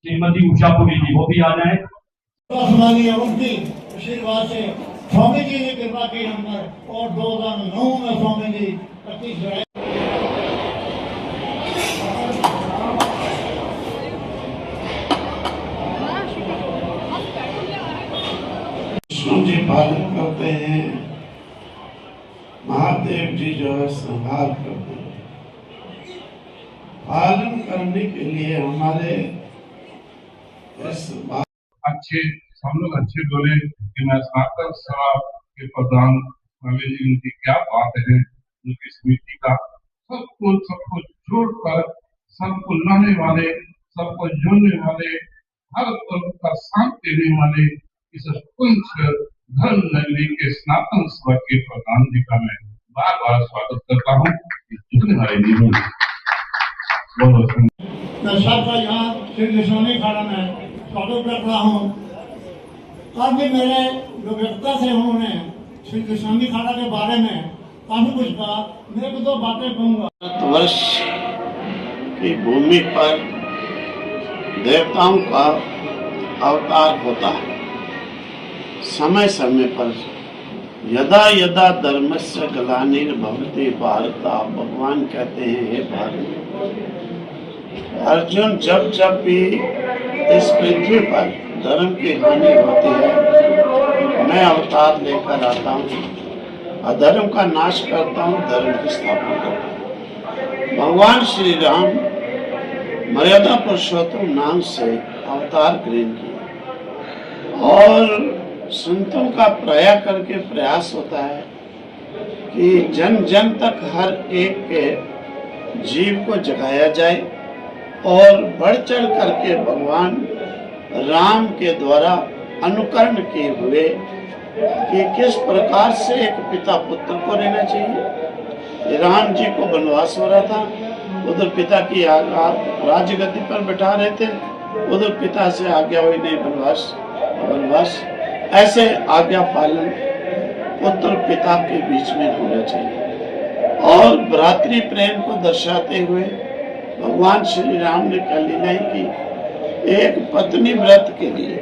श्रीमती उषा पुरी जी वो भी आ जाए। उनकी आशीर्वाद से स्वामी जी ने कृपा की हम पर, और 2009 में स्वामी जी 25 जुलाई विष्णु जी पालन करते हैं, महादेव जी जो है संहार करते हैं। पालन करने के लिए हमारे अच्छे हम लोग अच्छे बोले कि मैं स्नातक सभा के प्रधान वाले जी उनकी क्या बात है, उनकी समिति का सबको जोड़कर सबको लाने वाले, सबको जोड़ने वाले, हर तरफ का साथ देने वाले इस कुंज धर्म नगरी के स्नातन सभा के प्रधान जी का मैं बार बार स्वागत करता हूँ। जुड़ने वाले जी मैं सबका यहाँ श्री गोस्वामी खाड़ा में स्वागत कर रहा हूँ। आज भी मेरे जो व्यक्ता से उन्होंने श्री गोस्वामी खाड़ा के बारे में काफी कुछ कहा। मैं एक दो बातें कहूँगा। वर्ष की भूमि पर देवताओं का अवतार होता है। समय समय पर यदा यदा धर्मस्य ग्लानिर्भवति भारत, भगवान कहते हैं हे भारत, अर्जुन जब जब भी इस पृथ्वी पर धर्म की हानि होती है मैं अवतार लेकर आता हूँ, अधर्म का नाश करता हूँ, धर्म की स्थापना करता हूँ। भगवान श्री राम मर्यादा पुरुषोत्तम नाम से अवतार ग्रहण किए और संतों का प्रया करके प्रयास होता है कि जन जन तक हर एक के जीव को जगाया जाए और बढ़ चढ़ करके भगवान राम के द्वारा अनुकरण किए हुए कि किस प्रकार से एक पिता पुत्र को रहना चाहिए। राम जी को वनवास हो रहा था, उधर पिता की राजगद्दी पर बैठा रहे थे, उधर पिता से आज्ञा हुई नहीं वनवास। ऐसे आज्ञा पालन पुत्र पिता के बीच में होना चाहिए। और भ्रातृ प्रेम को दर्शाते हुए भगवान श्री राम ने क्या लीला की, एक पत्नी व्रत के लिए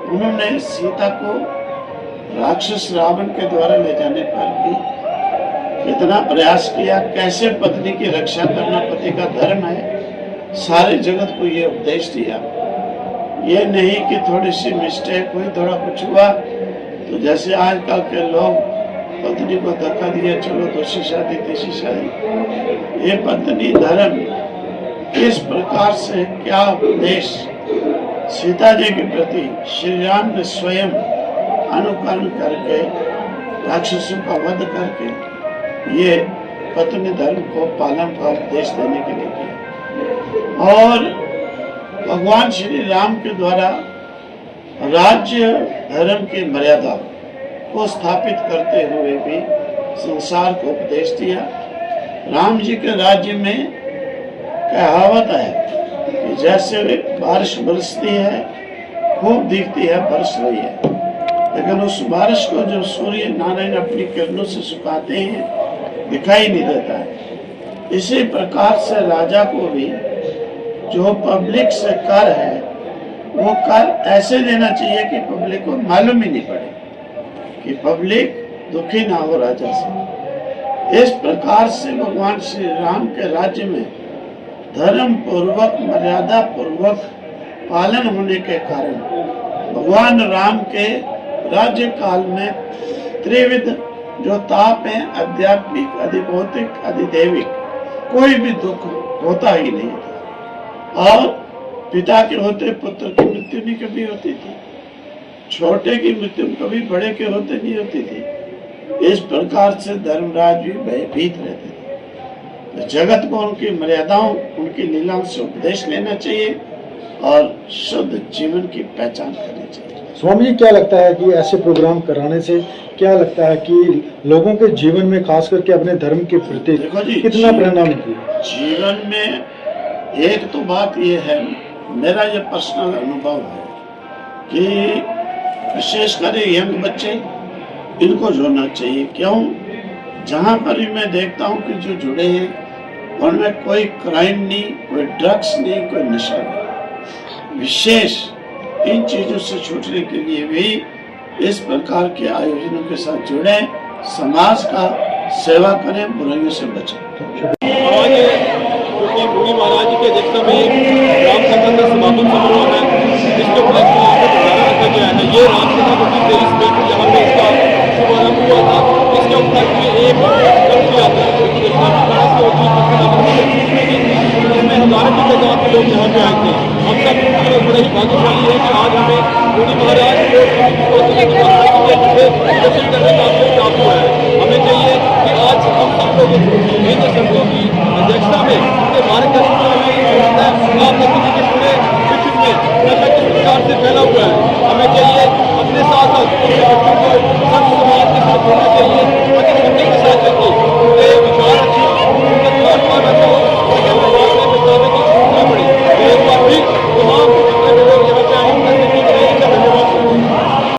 उन्होंने सीता को राक्षस रावण के द्वारा ले जाने पर भी कितना प्रयास किया, कैसे पत्नी की रक्षा करना पति का धर्म है। सारे जगत को ये उपदेश दिया। ये नहीं कि थोड़ी सी मिस्टेक हुई, थोड़ा कुछ हुआ तो जैसे आजकल के लोग पत्नी को धक्का दिया, चलो दूसरी शादी तीसरी शादी। ये पत्नी धर्म इस प्रकार से क्या उपदेश सीता जी के प्रति श्री राम ने स्वयं अनुकरण करके राक्षसों का वध करके ये पत्नी धर्म को पालन का उपदेश देने के लिए किया। और भगवान श्री राम के द्वारा राज्य धर्म की मर्यादा को स्थापित करते हुए भी संसार को उपदेश दिया। राम जी के राज्य में कहावत है कि जैसे बारिश बरसती है, खूब दिखती है, बरस रही है, लेकिन उस बारिश को जो सूर्य नारायण अपनी किरणों से सुखाते हैं दिखाई नहीं देता है। इसी प्रकार से राजा को भी जो पब्लिक से कर है वो कर ऐसे लेना चाहिए कि पब्लिक को मालूम ही नहीं पड़े, कि पब्लिक दुखी ना हो राजा से। इस प्रकार से भगवान श्री राम के राज्य में धर्म पूर्वक मर्यादा पूर्वक पालन होने के कारण भगवान राम के राज्य काल में त्रिविध जो ताप है, आध्यात्मिक, अधिभौतिक, अधिदैविक, कोई भी दुख होता ही नहीं था। और पिता के होते पुत्र की मृत्यु नहीं कभी होती थी, छोटे की मृत्यु कभी बड़े के होते नहीं होती थी। इस प्रकार से धर्मराज भी भयभीत रहते थे। तो जगत को उनकी मर्यादाओं, उनकी लीलाओं से उपदेश लेना चाहिए और शुद्ध जीवन की पहचान करनी चाहिए। स्वामी जी, क्या लगता है कि ऐसे प्रोग्राम कराने से क्या लगता है कि लोगों के जीवन में खास करके अपने धर्म के प्रति कितना परिणाम है? जीवन में एक तो बात ये है, मेरा ये पर्सनल अनुभव है कि विशेषकर यंग बच्चे इनको जोड़ना चाहिए। क्यों? जहाँ पर भी मैं देखता हूँ कि जो जुड़े हैं उनमें कोई क्राइम नहीं, कोई ड्रग्स नहीं, कोई नशा नहीं। विशेष इन चीजों से छूटने के लिए भी इस प्रकार के आयोजनों के साथ जुड़े, समाज का सेवा करें, बुराइयों से बचें। आज क्योंकि मुनि महाराज जी के अध्यक्षता में राम कथा का समापन समारोह है, जिसके उपलक्ष्य में यहाँ पे भंडारा रखा गया है। ये राम कथा 2023 में जहाँ पे इसका शुभारंभ हुआ था, इसके उपलक्ष्य में एक रथ यात्रा इसमें हजारों की तादाद में लोग यहाँ पे आए थे। हम सब बड़े ही भाग्यशाली है कि आज हमें मुनि महाराज दर्शन करने का अवसर प्राप्त हुआ है। हमें चाहिए कि आज हम सब लोगों को केंद्र संघों की अध्यक्षता में उनके मार्गदर्शन में आप तक के पूरे